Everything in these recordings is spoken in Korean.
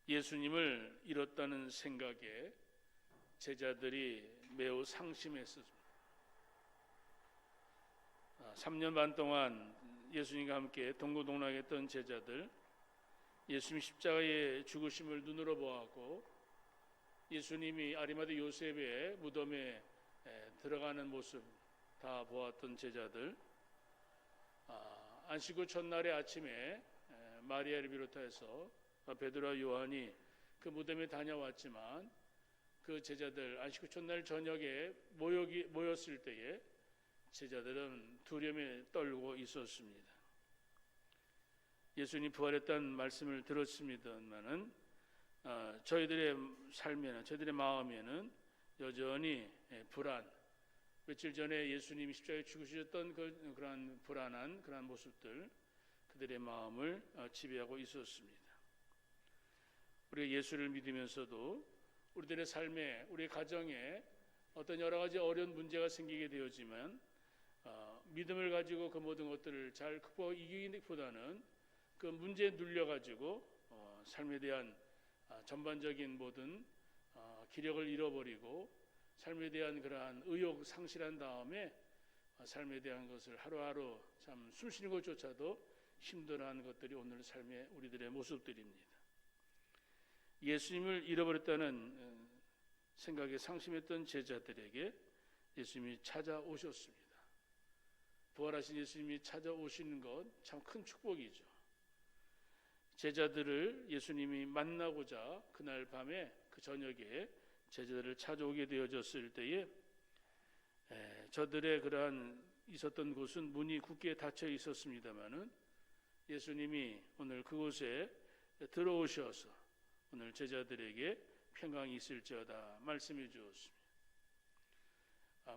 예수님을 잃었다는 생각에 제자들이 매우 상심했습니다. 3년 반 동안 예수님과 함께 동고동락했던 제자들, 예수님 십자가의 죽으심을 눈으로 보았고 예수님이 아리마대 요셉의 무덤에 들어가는 모습 다 보았던 제자들, 안식 후 첫날의 아침에 마리아를 비롯해서 베드로와 요한이 그 무덤에 다녀왔지만 그 제자들 안식 후 첫날 저녁에 모였을 때에 제자들은 두려움에 떨고 있었습니다. 예수님 부활했다는 말씀을 들었습니다만은 저희들의 삶에는, 저희들의 마음에는 여전히 불안, 며칠 전에 예수님이 십자가에 죽으셨던 그러한 불안한 그러한 모습들, 그들의 마음을 지배하고 있었습니다. 우리가 예수를 믿으면서도 우리들의 삶에, 우리 가정에 어떤 여러 가지 어려운 문제가 생기게 되었지만 믿음을 가지고 그 모든 것들을 잘 극복하고 이기기보다는 그 문제에 눌려가지고 삶에 대한 전반적인 모든 기력을 잃어버리고 삶에 대한 그러한 의욕 상실한 다음에 삶에 대한 것을 하루하루 참 숨쉬는 것조차도 힘들어하는 것들이 오늘 삶의 우리들의 모습들입니다. 예수님을 잃어버렸다는 생각에 상심했던 제자들에게 예수님이 찾아오셨습니다. 부활하신 예수님이 찾아오시는 것 참 큰 축복이죠. 제자들을 예수님이 만나고자 그날 밤에 그 저녁에 제자들을 찾아오게 되어졌을 때에 저들의 그러한 있었던 곳은 문이 굳게 닫혀 있었습니다마는 예수님이 오늘 그곳에 들어오셔서 오늘 제자들에게 평강이 있을지어다 말씀해 주었습니다.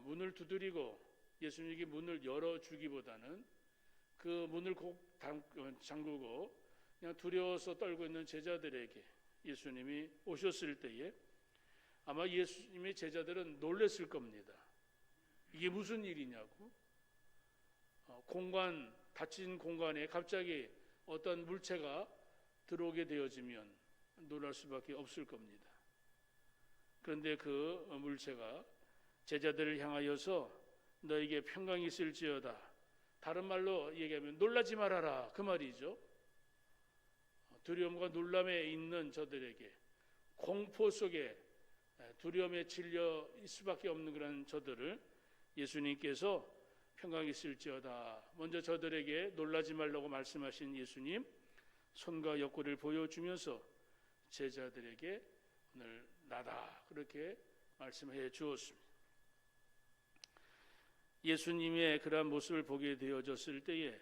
문을 두드리고 예수님에게 문을 열어주기보다는 그 문을 꼭 잠그고 그냥 두려워서 떨고 있는 제자들에게 예수님이 오셨을 때에 아마 예수님의 제자들은 놀랐을 겁니다. 이게 무슨 일이냐고. 닫힌 공간에 갑자기 어떤 물체가 들어오게 되어지면 놀랄 수밖에 없을 겁니다. 그런데 그 물체가 제자들을 향하여서 너에게 평강이 있을지어다. 다른 말로 얘기하면 놀라지 말아라 그 말이죠. 두려움과 놀람에 있는 저들에게, 공포 속에 두려움에 질려 있을 수밖에 없는 그런 저들을 예수님께서 평강이 있을지어다. 먼저 저들에게 놀라지 말라고 말씀하신 예수님, 손과 옆구리를 보여주면서 제자들에게 오늘 나다 그렇게 말씀해 주었습니다. 예수님의 그러한 모습을 보게 되어졌을 때에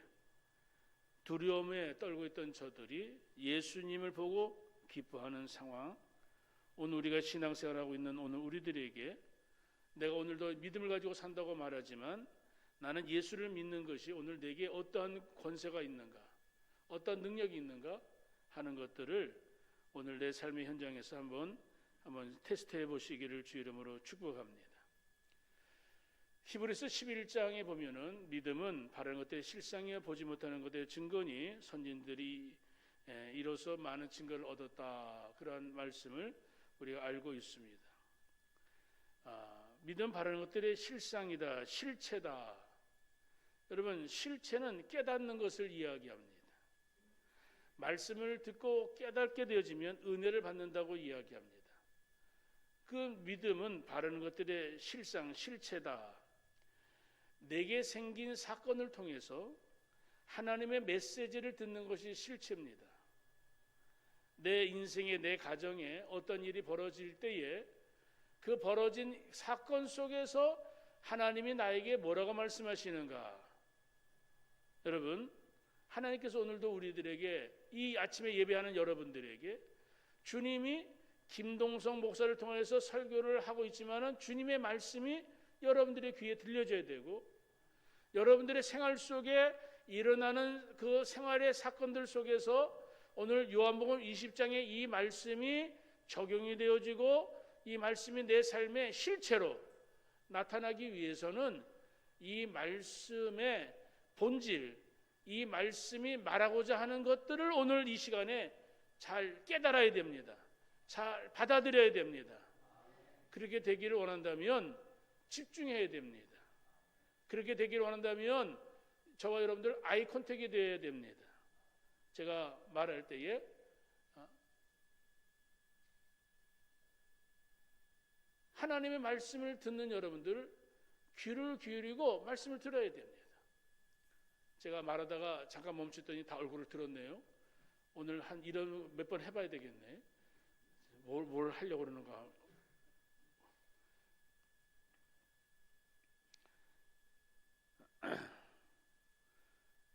두려움에 떨고 있던 저들이 예수님을 보고 기뻐하는 상황, 오늘 우리가 신앙생활하고 있는 오늘 우리들에게 내가 오늘도 믿음을 가지고 산다고 말하지만 나는 예수를 믿는 것이 오늘 내게 어떠한 권세가 있는가, 어떠한 능력이 있는가 하는 것들을 오늘 내 삶의 현장에서 한번 테스트해 보시기를 주 이름으로 축복합니다. 히브리서 11장에 보면은 믿음은 바라는 것들의 실상이여 보지 못하는 것들의 증거니 선진들이 이로써 많은 증거를 얻었다. 그러한 말씀을 우리가 알고 있습니다. 믿음 바라는 것들의 실상이다, 실체다. 여러분, 실체는 깨닫는 것을 이야기합니다. 말씀을 듣고 깨닫게 되어지면 은혜를 받는다고 이야기합니다. 그 믿음은 바라는 것들의 실상, 실체다. 내게 생긴 사건을 통해서 하나님의 메시지를 듣는 것이 실체입니다. 내 인생에, 내 가정에 어떤 일이 벌어질 때에 그 벌어진 사건 속에서 하나님이 나에게 뭐라고 말씀하시는가. 여러분, 하나님께서 오늘도 우리들에게, 이 아침에 예배하는 여러분들에게 주님이 김동성 목사를 통해서 설교를 하고 있지만은 주님의 말씀이 여러분들의 귀에 들려져야 되고, 여러분들의 생활 속에 일어나는 그 생활의 사건들 속에서 오늘 요한복음 20장의 이 말씀이 적용이 되어지고 이 말씀이 내 삶의 실체로 나타나기 위해서는 이 말씀의 본질, 이 말씀이 말하고자 하는 것들을 오늘 이 시간에 잘 깨달아야 됩니다. 잘 받아들여야 됩니다. 그렇게 되기를 원한다면 집중해야 됩니다. 그렇게 되기를 원한다면 저와 여러분들 아이 컨택이 되어야 됩니다. 제가 말할 때에 하나님의 말씀을 듣는 여러분들 귀를 기울이고 말씀을 들어야 됩니다. 제가 말하다가 잠깐 멈췄더니 다 얼굴을 들었네요. 오늘 한 이런 몇 번 해봐야 되겠네. 뭘 하려고 그러는가.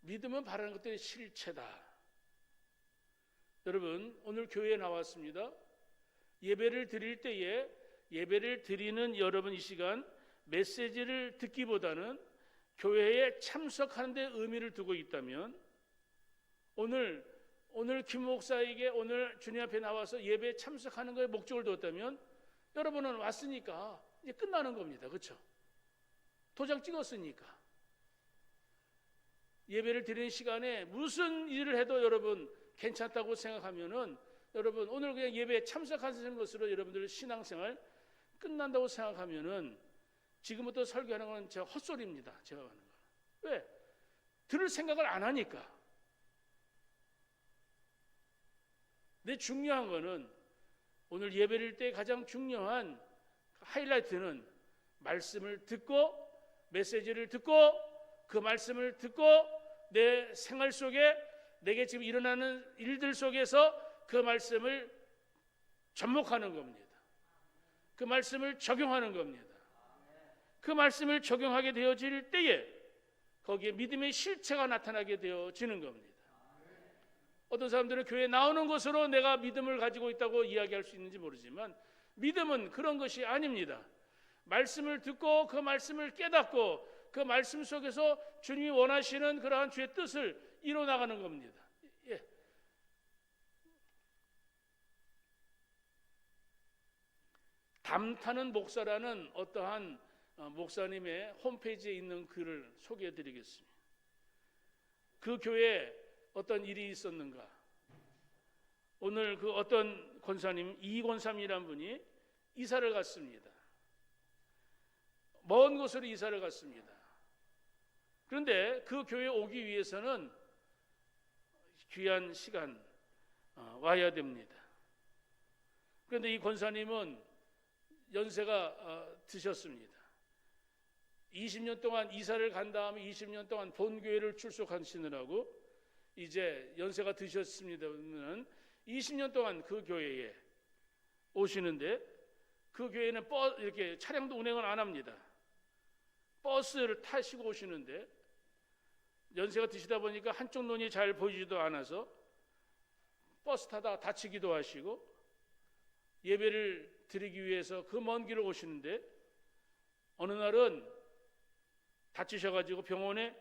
믿음은 바라는 것들이 실체다. 여러분, 오늘 교회에 나왔습니다. 예배를 드릴 때에 예배를 드리는 여러분 이 시간 메시지를 듣기보다는 교회에 참석하는 데 의미를 두고 있다면 오늘 김 목사에게 오늘 주님 앞에 나와서 예배에 참석하는 거에 목적을 두었다면 여러분은 왔으니까 이제 끝나는 겁니다. 그렇죠? 도장 찍었으니까. 예배를 드리는 시간에 무슨 일을 해도 여러분 괜찮다고 생각하면은 여러분 오늘 그냥 예배에 참석하시는 것으로 여러분들 신앙생활 끝난다고 생각하면은 지금부터 설교하는 건 제가 헛소리입니다. 제가 하는 거. 왜? 들을 생각을 안 하니까. 근데 중요한 거는 오늘 예배를 때 가장 중요한 하이라이트는 말씀을 듣고 메시지를 듣고 그 말씀을 듣고 내 생활 속에 내게 지금 일어나는 일들 속에서 그 말씀을 접목하는 겁니다. 그 말씀을 적용하는 겁니다. 그 말씀을 적용하게 되어질 때에 거기에 믿음의 실체가 나타나게 되어지는 겁니다. 어떤 사람들은 교회에 나오는 것으로 내가 믿음을 가지고 있다고 이야기할 수 있는지 모르지만 믿음은 그런 것이 아닙니다. 말씀을 듣고 그 말씀을 깨닫고 그 말씀 속에서 주님이 원하시는 그러한 주의 뜻을 이뤄나가는 겁니다. 예. 담타는 목사라는 어떠한 목사님의 홈페이지에 있는 글을 소개해 드리겠습니다. 그 교회에 어떤 일이 있었는가. 오늘 그 어떤 권사님 이권삼이라는 분이 이사를 갔습니다. 먼 곳으로 이사를 갔습니다. 그런데 그 교회에 오기 위해서는 귀한 시간 와야 됩니다. 그런데 이 권사님은 연세가 드셨습니다. 20년 동안 이사를 간 다음에 20년 동안 본교회를 출석하시느라고 이제 연세가 드셨습니다는 20년 동안 그 교회에 오시는데 그 교회는 이렇게 차량도 운행을 안 합니다. 버스를 타시고 오시는데 연세가 드시다 보니까 한쪽 눈이 잘 보이지도 않아서 버스 타다가 다치기도 하시고 예배를 드리기 위해서 그 먼 길을 오시는데 어느 날은 다치셔가지고 병원에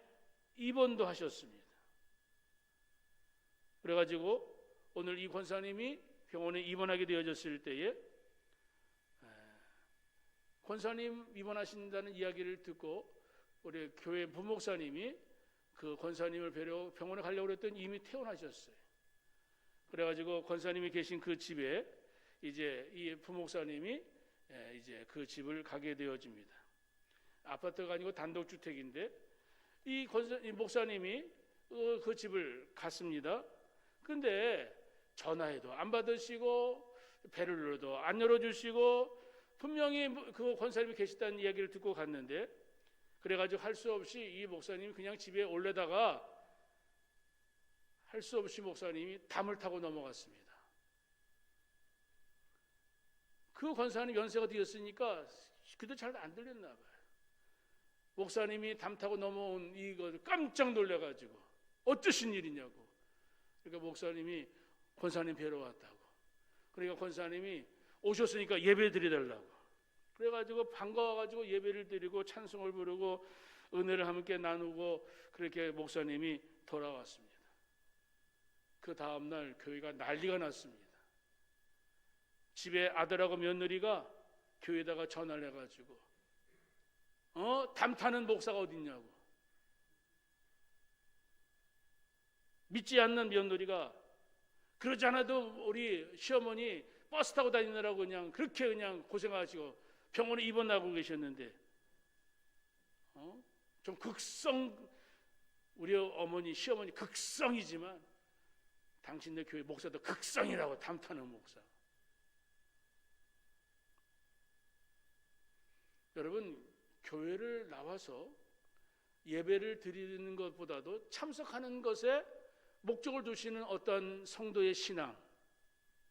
입원도 하셨습니다. 그래가지고 오늘 이 권사님이 병원에 입원하게 되어졌을 때에 권사님 입원하신다는 이야기를 듣고 우리 교회 부목사님이 그 권사님을 뵈러 병원에 가려고 했더니 이미 퇴원하셨어요. 그래가지고 권사님이 계신 그 집에 이제 이 부목사님이 이제 그 집을 가게 되어집니다. 아파트가 아니고 단독주택인데 이 목사님이 그 집을 갔습니다. 근데 전화해도 안 받으시고 배를 눌러도 안 열어주시고 분명히 그 권사님이 계시다는 이야기를 듣고 갔는데 그래가지고 할 수 없이 이 목사님이 그냥 집에 올려다가 할 수 없이 목사님이 담을 타고 넘어갔습니다. 그 권사님 연세가 되었으니까 그도 잘 안 들렸나 봐요. 목사님이 담 타고 넘어온 이거 깜짝 놀래가지고 어쩌신 일이냐고. 그러니까 목사님이 권사님 뵈러 왔다고. 그러니까 권사님이 오셨으니까 예배 드려달라고. 그래가지고 반가워가지고 예배를 드리고 찬송을 부르고 은혜를 함께 나누고 그렇게 목사님이 돌아왔습니다. 그 다음날 교회가 난리가 났습니다. 집에 아들하고 며느리가 교회에다가 전화를 해가지고 담 타는 목사가 어딨냐고. 믿지 않는 며느리가 그러지 않아도 우리 시어머니 버스 타고 다니느라고 그냥 그렇게 그냥 고생하시고 병원에 입원하고 계셨는데, 좀 우리 어머니 시어머니 극성이지만 당신네 교회 목사도 극성이라고 탐타는 목사. 여러분, 교회를 나와서 예배를 드리는 것보다도 참석하는 것에 목적을 두시는 어떤 성도의 신앙,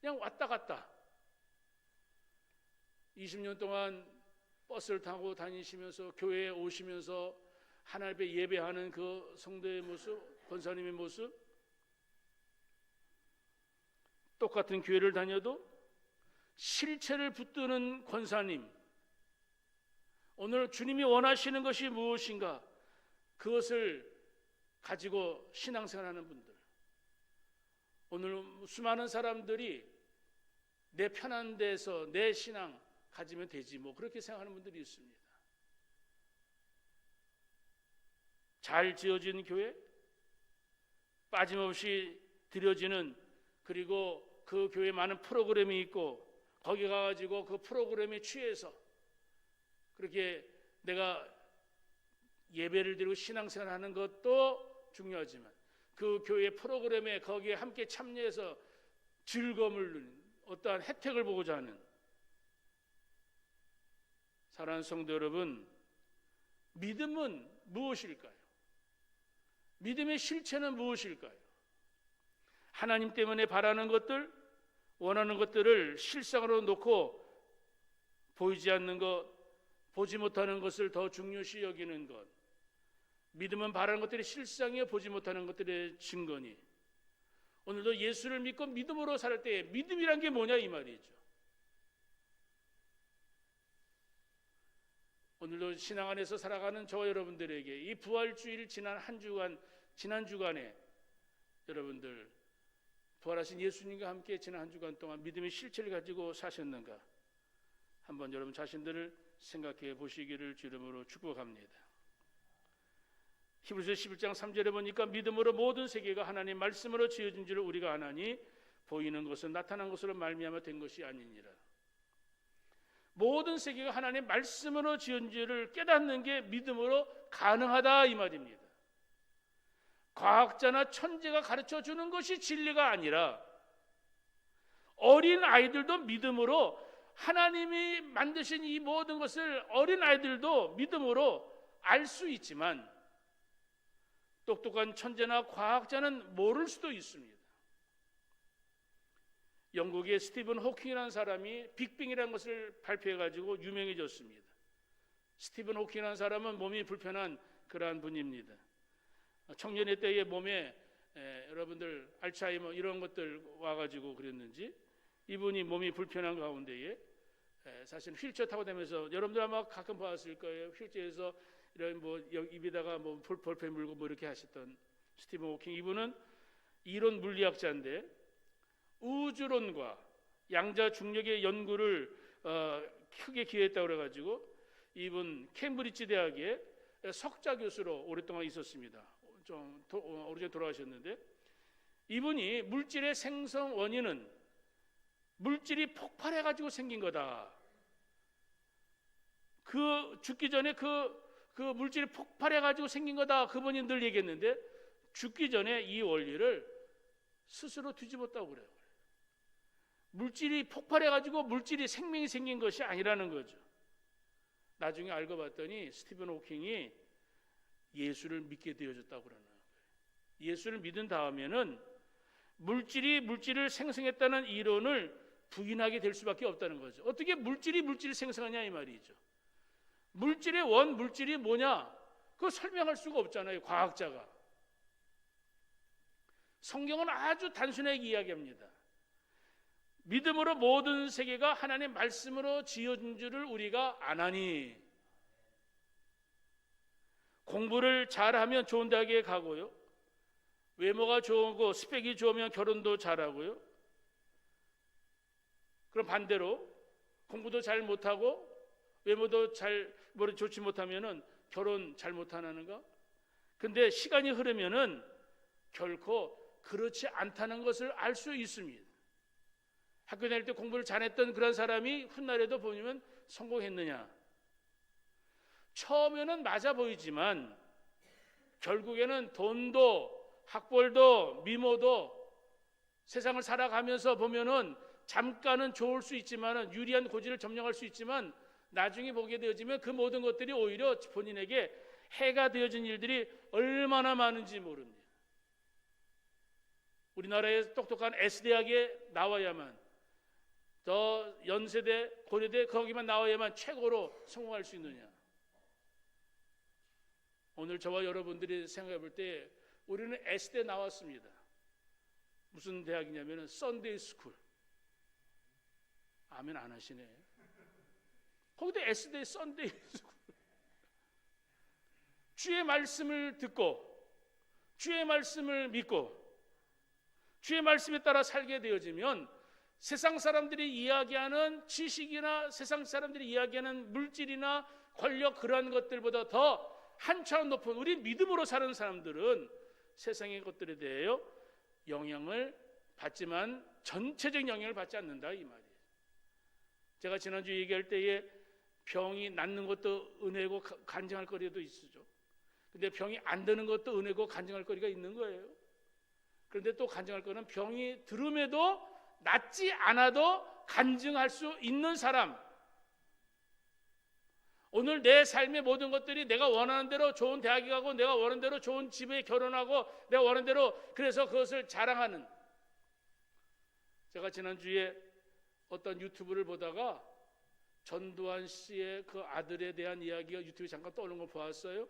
그냥 왔다 갔다 20년 동안 버스를 타고 다니시면서 교회에 오시면서 하나님 앞에 예배하는 그 성도의 모습, 권사님의 모습, 똑같은 교회를 다녀도 실체를 붙드는 권사님, 오늘 주님이 원하시는 것이 무엇인가, 그것을 가지고 신앙생활하는 분들, 오늘 수많은 사람들이 내 편한 데서 내 신앙 가지면 되지 뭐 그렇게 생각하는 분들이 있습니다. 잘 지어진 교회, 빠짐없이 드려지는, 그리고 그 교회에 많은 프로그램이 있고 거기 가가지고 그 프로그램에 취해서 그렇게 내가 예배를 드리고 신앙생활을 하는 것도 중요하지만 그 교회 프로그램에 거기에 함께 참여해서 즐거움을 누리는, 어떠한 혜택을 보고자 하는 사랑하는 성도 여러분, 믿음은 무엇일까요? 믿음의 실체는 무엇일까요? 하나님 때문에 바라는 것들, 원하는 것들을 실상으로 놓고 보이지 않는 것, 보지 못하는 것을 더 중요시 여기는 것. 믿음은 바라는 것들이 실상에 보지 못하는 것들의 증거니, 오늘도 예수를 믿고 믿음으로 살 때 믿음이란 게 뭐냐 이 말이죠. 오늘도 신앙 안에서 살아가는 저와 여러분들에게 이 부활주일 지난 주간에 여러분들 부활하신 예수님과 함께 지난 한 주간 동안 믿음의 실체를 가지고 사셨는가, 한번 여러분 자신들을 생각해 보시기를 주 이름으로 축복합니다. 히브리서 11장 3절에 보니까 믿음으로 모든 세계가 하나님 말씀으로 지어진 줄을 우리가 아나니 보이는 것은 나타난 것으로 말미암아 된 것이 아니니라. 모든 세계가 하나님 말씀으로 지은 줄을 깨닫는 게 믿음으로 가능하다 이 말입니다. 과학자나 천재가 가르쳐 주는 것이 진리가 아니라 어린 아이들도 믿음으로 하나님이 만드신 이 모든 것을 어린 아이들도 믿음으로 알 수 있지만 똑똑한 천재나 과학자는 모를 수도 있습니다. 영국의 스티븐 호킹이라는 사람이 빅뱅이라는 것을 발표해가지고 유명해졌습니다. 스티븐 호킹이라는 사람은 몸이 불편한 그러한 분입니다. 청년의 때에 몸에 여러분들 알츠하이머 이런 것들 와가지고 그랬는지 이분이 몸이 불편한 가운데에 사실 휠체어 타고 다니면서 여러분들 아마 가끔 봤을 거예요. 휠체어에서 이런 뭐 입에다가 뭐 볼펜 물고 뭐 이렇게 하셨던 스티븐 호킹, 이분은 이론 물리학자인데 우주론과 양자 중력의 연구를 크게 기여했다고 그래가지고 이분 케임브리지 대학의 석좌 교수로 오랫동안 있었습니다. 좀 오래전에 돌아가셨는데 이분이 물질의 생성 원인은 물질이 폭발해가지고 생긴 거다. 그 죽기 전에 그 물질이 폭발해가지고 생긴 거다. 그분이 늘 얘기했는데 죽기 전에 이 원리를 스스로 뒤집었다고 그래요. 물질이 폭발해가지고 물질이 생명이 생긴 것이 아니라는 거죠. 나중에 알고 봤더니 스티븐 호킹이 예수를 믿게 되어졌다고 그러는 거예요. 예수를 믿은 다음에는 물질이 물질을 생성했다는 이론을 부인하게 될 수밖에 없다는 거죠. 어떻게 물질이 물질을 생성하냐 이 말이죠. 물질의 물질이 뭐냐? 그거 설명할 수가 없잖아요, 과학자가. 성경은 아주 단순하게 이야기합니다. 믿음으로 모든 세계가 하나님의 말씀으로 지어진 줄을 우리가 아나니. 공부를 잘하면 좋은 대학에 가고요, 외모가 좋고 스펙이 좋으면 결혼도 잘하고요, 그럼 반대로 공부도 잘 못하고 외모도 좋지 못하면은 결혼 잘 못하는가? 근데 시간이 흐르면은 결코 그렇지 않다는 것을 알 수 있습니다. 학교 다닐 때 공부를 잘했던 그런 사람이 훗날에도 보면 성공했느냐? 처음에는 맞아 보이지만 결국에는 돈도 학벌도 미모도 세상을 살아가면서 보면은 잠깐은 좋을 수 있지만은 유리한 고지를 점령할 수 있지만 나중에 보게 되어지면 그 모든 것들이 오히려 본인에게 해가 되어진 일들이 얼마나 많은지 모릅니다. 우리나라의 똑똑한 S대학에 나와야만, 더 연세대, 고려대 거기만 나와야만 최고로 성공할 수 있느냐? 오늘 저와 여러분들이 생각해 볼 때 우리는 S대 나왔습니다. 무슨 대학이냐면 썬데이 스쿨. 아멘 안 하시네. 거기도 S대 썬데이 스쿨. 주의 말씀을 듣고 주의 말씀을 믿고 주의 말씀에 따라 살게 되어지면 세상 사람들이 이야기하는 지식이나 세상 사람들이 이야기하는 물질이나 권력 그러한 것들보다 더 한 차원 높은 우리 믿음으로 사는 사람들은 세상의 것들에 대하여 영향을 받지만 전체적 영향을 받지 않는다 이 말이에요. 제가 지난주 얘기할 때에 병이 낫는 것도 은혜고 간증할 거리도 있죠. 근데 병이 안 드는 것도 은혜고 간증할 거리가 있는 거예요. 그런데 또 간증할 거는 병이 들음에도 낫지 않아도 간증할 수 있는 사람. 오늘 내 삶의 모든 것들이 내가 원하는 대로 좋은 대학에 가고 내가 원하는 대로 좋은 집에 결혼하고 내가 원하는 대로 그래서 그것을 자랑하는. 제가 지난주에 어떤 유튜브를 보다가 전두환 씨의 그 아들에 대한 이야기가 유튜브에 잠깐 떠오르는 걸 보았어요.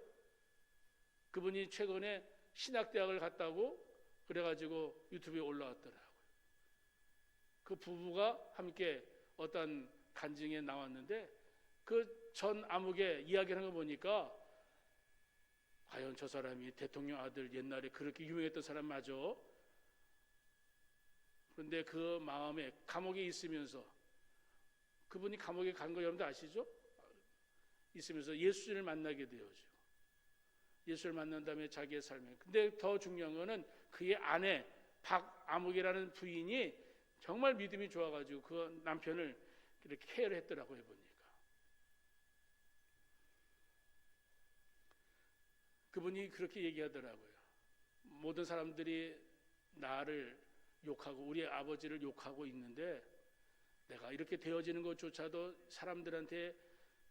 그분이 최근에 신학대학을 갔다고 그래가지고 유튜브에 올라왔더라고요. 그 부부가 함께 어떤 간증에 나왔는데 그 전 아무개 이야기하는 거 보니까 과연 저 사람이 대통령 아들 옛날에 그렇게 유명했던 사람 맞아? 그런데 그 마음에 감옥에 있으면서 그분이 감옥에 간 거 여러분들 아시죠? 있으면서 예수를 만나게 되어죠. 예수를 만난 다음에 자기의 삶에. 근데 더 중요한 거는 그의 아내 박아무개라는 부인이 정말 믿음이 좋아가지고 그 남편을 이렇게 케어를 했더라고요 보니까. 그분이 그렇게 얘기하더라고요. 모든 사람들이 나를 욕하고 우리 아버지를 욕하고 있는데 내가 이렇게 되어지는 것조차도 사람들한테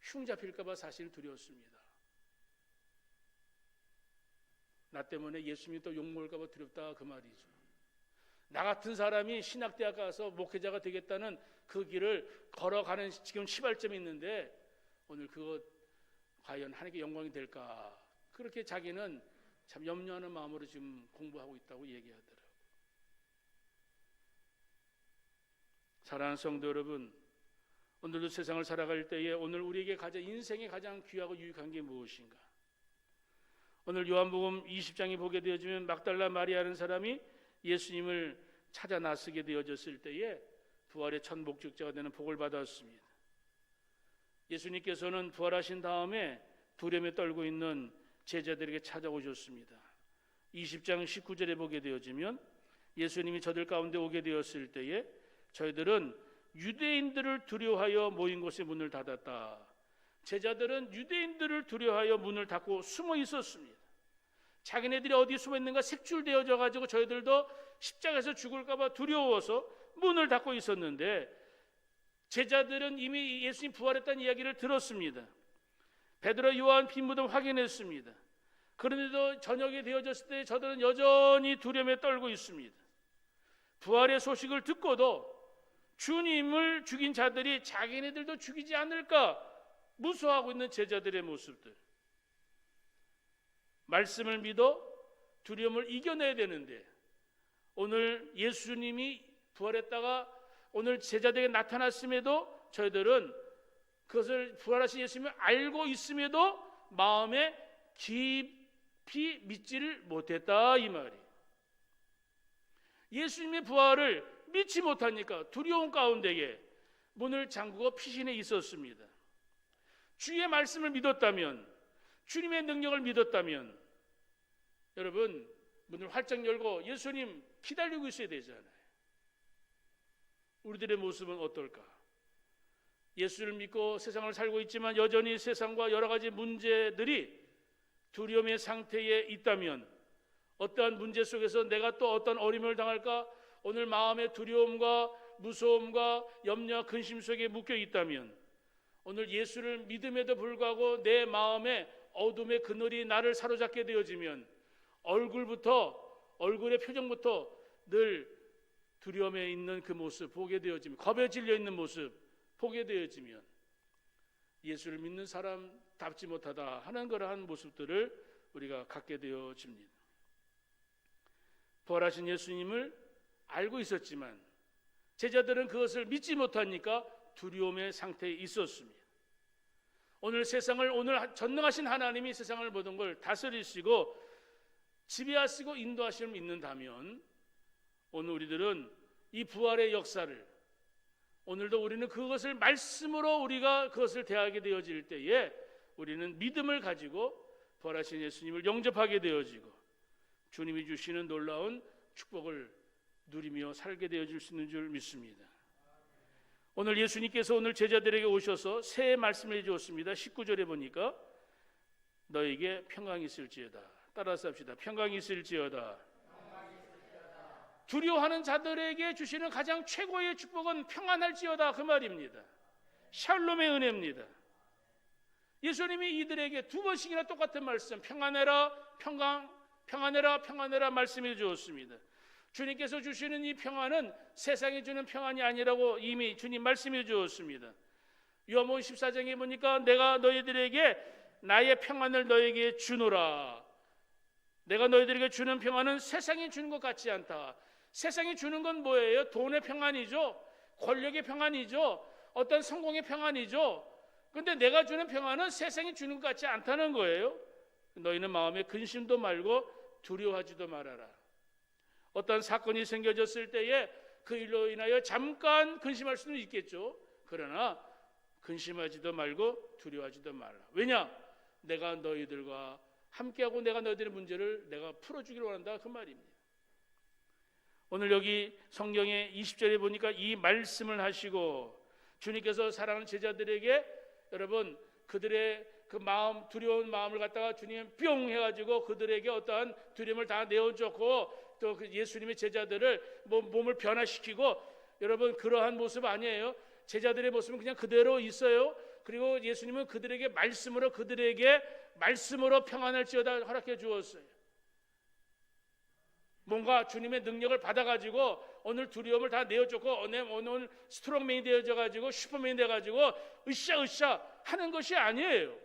흉잡힐까 봐 사실 두려웠습니다. 나 때문에 예수님이 또 욕먹을까 봐 두렵다 그 말이죠. 나 같은 사람이 신학대학 가서 목회자가 되겠다는 그 길을 걸어가는 지금 시발점이 있는데 오늘 그거 과연 하나님께 영광이 될까? 그렇게 자기는 참 염려하는 마음으로 지금 공부하고 있다고 얘기하더라고요. 사랑하는 성도 여러분, 오늘도 세상을 살아갈 때에 오늘 우리에게 인생에 가장 귀하고 유익한 게 무엇인가? 오늘 요한복음 20장에 보게 되어지면 막달라 마리아라는 사람이 예수님을 찾아 나서게 되어졌을 때에 부활의 첫 목적자가 되는 복을 받았습니다. 예수님께서는 부활하신 다음에 두려움에 떨고 있는 제자들에게 찾아오셨습니다. 20장 19절에 보게 되어지면 예수님이 저들 가운데 오게 되었을 때에 저희들은 유대인들을 두려워하여 모인 곳에 문을 닫았다. 제자들은 유대인들을 두려워하여 문을 닫고 숨어 있었습니다. 자기네들이 어디 숨어 있는가 색출되어져 가지고 저희들도 십자가에서 죽을까 봐 두려워서 문을 닫고 있었는데 제자들은 이미 예수님 부활했다는 이야기를 들었습니다. 베드로 요한 빈 무덤 확인했습니다. 그런데도 저녁이 되어졌을 때 저들은 여전히 두려움에 떨고 있습니다. 부활의 소식을 듣고도 주님을 죽인 자들이 자기네들도 죽이지 않을까 무서워하고 있는 제자들의 모습들. 말씀을 믿어 두려움을 이겨내야 되는데 오늘 예수님이 부활했다가 오늘 제자들에게 나타났음에도 저희들은 그것을 부활하신 예수님을 알고 있음에도 마음에 깊이 믿지를 못했다 이 말이에요. 예수님의 부활을 믿지 못하니까 두려움 가운데에 문을 잠그고 피신해 있었습니다. 주의 말씀을 믿었다면 주님의 능력을 믿었다면 여러분 문을 활짝 열고 예수님 기다리고 있어야 되잖아요. 우리들의 모습은 어떨까? 예수를 믿고 세상을 살고 있지만 여전히 세상과 여러 가지 문제들이 두려움의 상태에 있다면, 어떠한 문제 속에서 내가 또 어떤 어려움을 당할까 오늘 마음의 두려움과 무서움과 염려와 근심 속에 묶여 있다면, 오늘 예수를 믿음에도 불구하고 내 마음의 어둠의 그늘이 나를 사로잡게 되어지면 얼굴의 표정부터 늘 두려움에 있는 그 모습 보게 되어지면, 겁에 질려 있는 모습 보게 되어지면 예수를 믿는 사람답지 못하다 하는 그러한 모습들을 우리가 갖게 되어집니다. 부활하신 예수님을 알고 있었지만 제자들은 그것을 믿지 못하니까 두려움의 상태에 있었습니다. 오늘 전능하신 하나님이 세상을 모든 걸 다스리시고 지배하시고 인도하심을 믿는다면, 오늘 우리들은 이 부활의 역사를, 오늘도 우리는 그것을 말씀으로 우리가 그것을 대하게 되어질 때에 우리는 믿음을 가지고 부활하신 예수님을 영접하게 되어지고 주님이 주시는 놀라운 축복을 누리며 살게 되어질 수 있는 줄 믿습니다. 오늘 예수님께서 오늘 제자들에게 오셔서 새 말씀을 해주었습니다. 19절에 보니까 너에게 평강이 있을지어다. 따라서 합시다. 평강이 있을지어다. 두려워하는 자들에게 주시는 가장 최고의 축복은 평안할지어다, 그 말입니다. 샬롬의 은혜입니다. 예수님이 이들에게 두 번씩이나 똑같은 말씀, 평안해라, 평안해라 말씀해 주었습니다. 주님께서 주시는 이 평안은 세상이 주는 평안이 아니라고 이미 주님 말씀해 주었습니다. 요한복음 14장에 보니까 내가 너희들에게 나의 평안을 너에게 주노라. 내가 너희들에게 주는 평안은 세상이 주는 것 같지 않다. 세상이 주는 건 뭐예요? 돈의 평안이죠. 권력의 평안이죠. 어떤 성공의 평안이죠. 그런데 내가 주는 평안은 세상이 주는 것 같지 않다는 거예요. 너희는 마음에 근심도 말고 두려워하지도 말아라. 어떤 사건이 생겨졌을 때에 그 일로 인하여 잠깐 근심할 수는 있겠죠. 그러나 근심하지도 말고 두려워하지도 말라. 왜냐? 내가 너희들과 함께하고 내가 너희들의 문제를 내가 풀어주기를 원한다, 그 말입니다. 오늘 여기 성경의 20절에 보니까 이 말씀을 하시고 주님께서 사랑하는 제자들에게, 여러분, 그들의 그 마음, 두려운 마음을 갖다가 주님 뿅 해가지고 그들에게 어떠한 두려움을 다 내어줬고, 또 그 예수님의 제자들을 몸을 변화시키고, 여러분 그러한 모습 아니에요. 제자들의 모습은 그냥 그대로 있어요. 그리고 예수님은 그들에게 말씀으로 평안할지어다 허락해 주었어요. 뭔가 주님의 능력을 받아가지고 오늘 두려움을 다 내어줬고 오늘 스트롱맨이 되어져가지고 슈퍼맨이 돼가지고 으쌰 하는 것이 아니에요.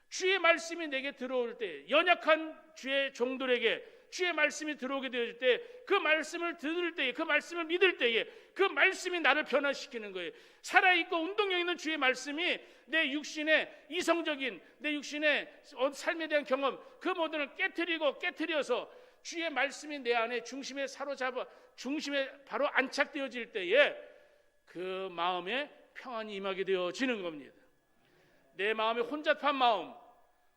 주의 말씀이 내게 들어올 때, 연약한 주의 종들에게 주의 말씀이 들어오게 되어질 때, 그 말씀을 들을 때에, 그 말씀을 믿을 때에 그 말씀이 나를 변화시키는 거예요. 살아있고 운동력 있는 주의 말씀이 내 육신의 이성적인, 내 육신의 삶에 대한 경험, 그 모든을 깨트려서 주의 말씀이 내 안에 중심에 바로 안착되어질 때에 그 마음에 평안이 임하게 되어지는 겁니다. 내 마음의 혼잡한 마음,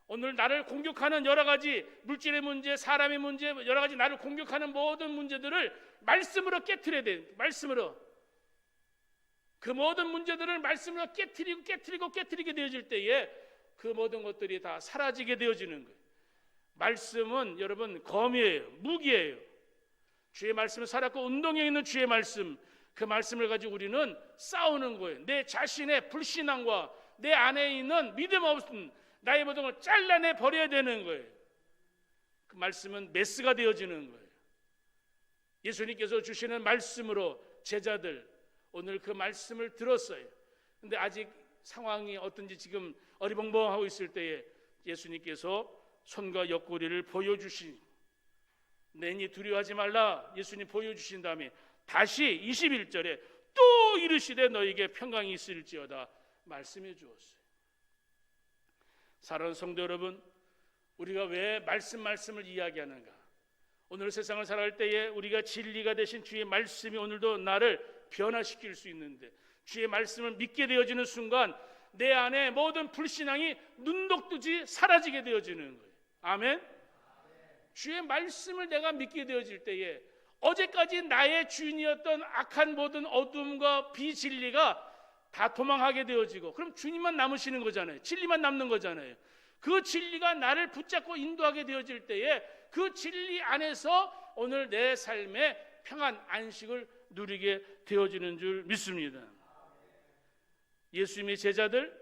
오늘 나를 공격하는 여러 가지 물질의 문제, 사람의 문제, 여러 가지 나를 공격하는 모든 문제들을 말씀으로 깨트려야 돼요. 말씀으로. 그 모든 문제들을 말씀으로 깨트리게 되어질 때에 그 모든 것들이 다 사라지게 되어지는 거예요. 말씀은 여러분 검이에요. 무기예요. 주의 말씀을 살았고 운동에 있는 주의 말씀, 그 말씀을 가지고 우리는 싸우는 거예요. 내 자신의 불신앙과 내 안에 있는 믿음 없음, 나의 모든 걸 잘라내 버려야 되는 거예요. 그 말씀은 메스가 되어지는 거예요. 예수님께서 주시는 말씀으로 제자들 오늘 그 말씀을 들었어요. 근데 아직 상황이 어떤지 지금 어리벙벙하고 있을 때에 예수님께서 손과 옆구리를 보여주신, 내니 두려워하지 말라 예수님 보여주신 다음에 다시 21절에 또 이르시되 너에게 평강이 있을지어다 말씀해 주었어요. 사랑하는 성도 여러분, 우리가 왜 말씀을 이야기하는가? 오늘 세상을 살아갈 때에 우리가 진리가 되신 주의 말씀이 오늘도 나를 변화시킬 수 있는데, 주의 말씀을 믿게 되어지는 순간 내 안에 모든 불신앙이 눈독듯이 사라지게 되어지는 거예요. 아멘. 주의 말씀을 내가 믿게 되어질 때에 어제까지 나의 주인이었던 악한 모든 어둠과 비진리가 다 도망하게 되어지고, 그럼 주님만 남으시는 거잖아요. 진리만 남는 거잖아요. 그 진리가 나를 붙잡고 인도하게 되어질 때에 그 진리 안에서 오늘 내 삶의 평안, 안식을 누리게 되어지는 줄 믿습니다. 예수님의 제자들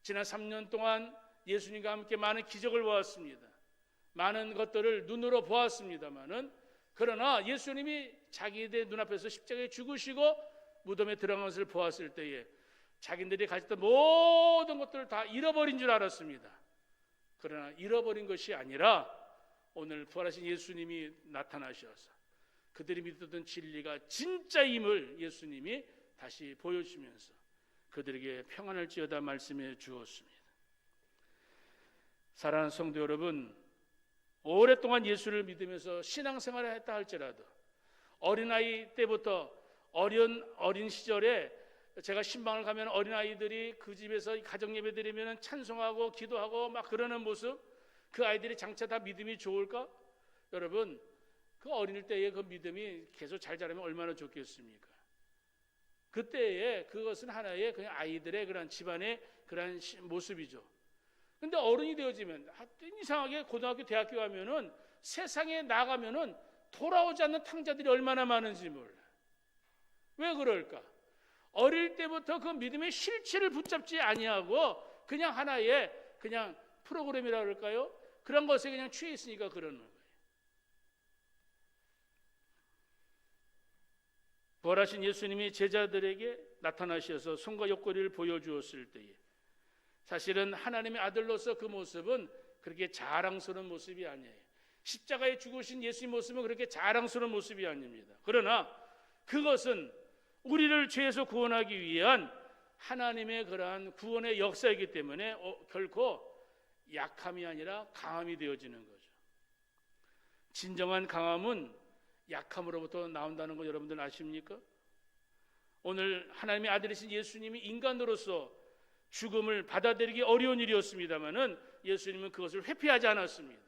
지난 3년 동안 예수님과 함께 많은 기적을 보았습니다. 많은 것들을 눈으로 보았습니다마는, 그러나 예수님이 자기들 눈앞에서 십자가에 죽으시고 무덤에 들어간 것을 보았을 때에 자기들이 가졌던 모든 것들을 다 잃어버린 줄 알았습니다. 그러나 잃어버린 것이 아니라 오늘 부활하신 예수님이 나타나셔서 그들이 믿었던 진리가 진짜임을 예수님이 다시 보여주면서 그들에게 평안을지어다 말씀해 주었습니다. 사랑하는 성도 여러분, 오랫동안 예수를 믿으면서 신앙생활을 했다 할지라도 어린아이 때부터 어린 시절에 제가 신방을 가면 어린아이들이 그 집에서 가정예배 드리면 찬송하고 기도하고 막 그러는 모습, 그 아이들이 장차 다 믿음이 좋을까? 여러분, 그 어릴 때의 그 믿음이 계속 잘 자라면 얼마나 좋겠습니까? 그때에 그것은 하나의 그냥 아이들의 그런 집안의 그런 모습이죠. 근데 어른이 되어지면 이상하게 고등학교, 대학교 가면은 세상에 나가면은 돌아오지 않는 탕자들이 얼마나 많은지 몰라. 왜 그럴까? 어릴 때부터 그 믿음의 실체를 붙잡지 아니하고 그냥 하나의 그냥 프로그램이라 그럴까요? 그런 것에 그냥 취해 있으니까 그러는 거예요. 부활하신 예수님이 제자들에게 나타나셔서 손과 옆구리를 보여주었을 때에 사실은 하나님의 아들로서 그 모습은 그렇게 자랑스러운 모습이 아니에요. 십자가에 죽으신 예수의 모습은 그렇게 자랑스러운 모습이 아닙니다. 그러나 그것은 우리를 죄에서 구원하기 위한 하나님의 그러한 구원의 역사이기 때문에 결코 약함이 아니라 강함이 되어지는 거죠. 진정한 강함은 약함으로부터 나온다는 거 여러분들 아십니까? 오늘 하나님의 아들이신 예수님이 인간으로서 죽음을 받아들이기 어려운 일이었습니다마는 예수님은 그것을 회피하지 않았습니다.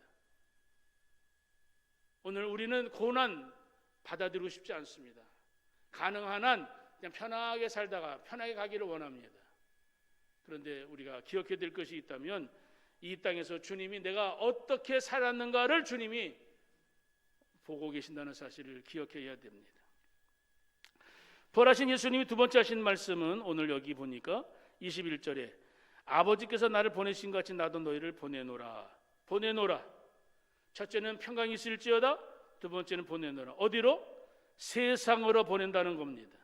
오늘 우리는 고난 받아들이고 싶지 않습니다. 가능한 한 그냥 편하게 살다가 편하게 가기를 원합니다. 그런데 우리가 기억해야 될 것이 있다면 이 땅에서 주님이 내가 어떻게 살았는가를 주님이 보고 계신다는 사실을 기억해야 됩니다. 부활하신 예수님이 두 번째 하신 말씀은 오늘 여기 보니까 21절에 아버지께서 나를 보내신 것 같이 나도 너희를 보내노라. 보내노라. 첫째는 평강이 있을지어다. 두 번째는 보내노라. 어디로? 세상으로 보낸다는 겁니다.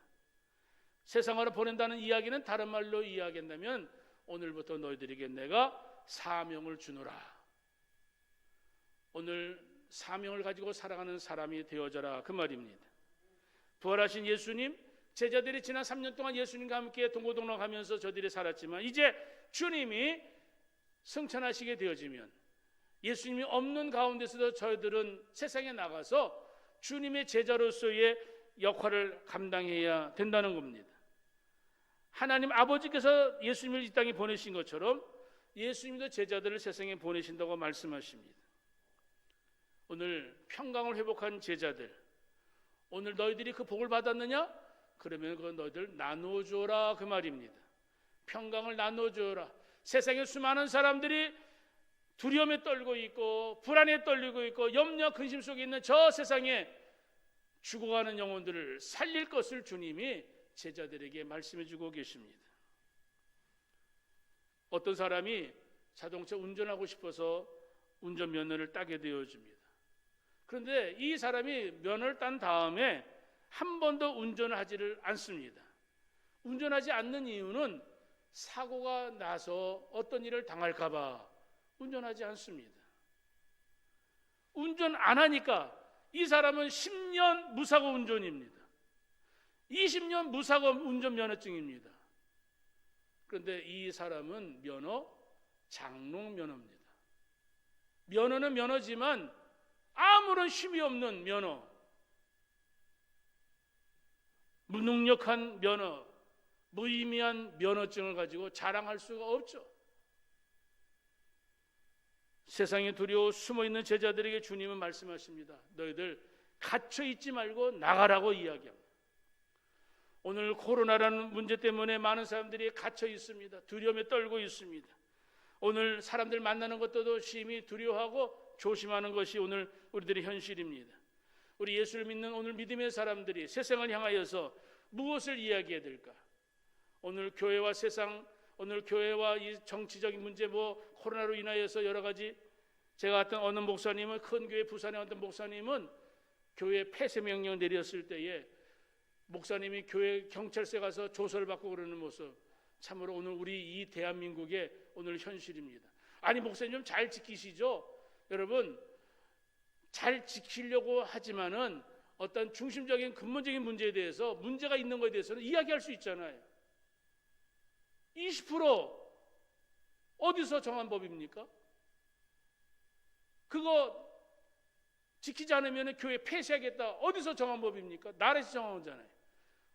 세상으로 보낸다는 이야기는 다른 말로 이야기한다면 오늘부터 너희들에게 내가 사명을 주노라. 오늘 사명을 가지고 살아가는 사람이 되어져라, 그 말입니다. 부활하신 예수님, 제자들이 지난 3년 동안 예수님과 함께 동고동락하면서 저들이 살았지만 이제 주님이 승천하시게 되어지면 예수님이 없는 가운데서도 저희들은 세상에 나가서 주님의 제자로서의 역할을 감당해야 된다는 겁니다. 하나님 아버지께서 예수님을 이 땅에 보내신 것처럼 예수님도 제자들을 세상에 보내신다고 말씀하십니다. 오늘 평강을 회복한 제자들, 오늘 너희들이 그 복을 받았느냐? 그러면 그 너희들 나누어주어라, 그 말입니다. 평강을 나누어주어라. 세상에 수많은 사람들이 두려움에 떨고 있고 불안에 떨리고 있고 염려 근심 속에 있는 저 세상에 죽어가는 영혼들을 살릴 것을 주님이 제자들에게 말씀해 주고 계십니다. 어떤 사람이 자동차 운전하고 싶어서 운전면허를 따게 되어집니다. 그런데 이 사람이 면허를 딴 다음에 한 번도 운전을 하지를 않습니다. 운전하지 않는 이유는 사고가 나서 어떤 일을 당할까 봐 운전하지 않습니다. 운전 안 하니까 이 사람은 10년 무사고 운전입니다. 20년 무사고 운전 면허증입니다. 그런데 이 사람은 면허 장롱 면허입니다. 면허는 면허지만 아무런 쉼이 없는 면허, 무능력한 면허, 무의미한 면허증을 가지고 자랑할 수가 없죠. 세상에 두려워 숨어있는 제자들에게 주님은 말씀하십니다. 너희들 갇혀 있지 말고 나가라고 이야기합니다. 오늘 코로나라는 문제 때문에 많은 사람들이 갇혀 있습니다. 두려움에 떨고 있습니다. 오늘 사람들 만나는 것도 심히 두려워하고 조심하는 것이 오늘 우리들의 현실입니다. 우리 예수를 믿는 오늘 믿음의 사람들이 세상을 향하여서 무엇을 이야기해야 될까? 오늘 교회와 세상, 오늘 교회와 이 정치적인 문제, 코로나로 인하여서 여러 가지, 제가 갔던 어느 목사님은, 큰 교회 부산의 어떤 목사님은 교회 폐쇄 명령 내렸을 때에 목사님이 교회 경찰서에 가서 조서를 받고 그러는 모습, 참으로 오늘 우리 이 대한민국의 오늘 현실입니다. 아니, 목사님 좀 잘 지키시죠? 여러분, 잘 지키려고 하지만은 어떤 중심적인 근본적인 문제에 대해서, 문제가 있는 것에 대해서는 이야기할 수 있잖아요. 20% 어디서 정한 법입니까? 그거 지키지 않으면 교회 폐쇄하겠다, 어디서 정한 법입니까? 나라에서 정한 거잖아요.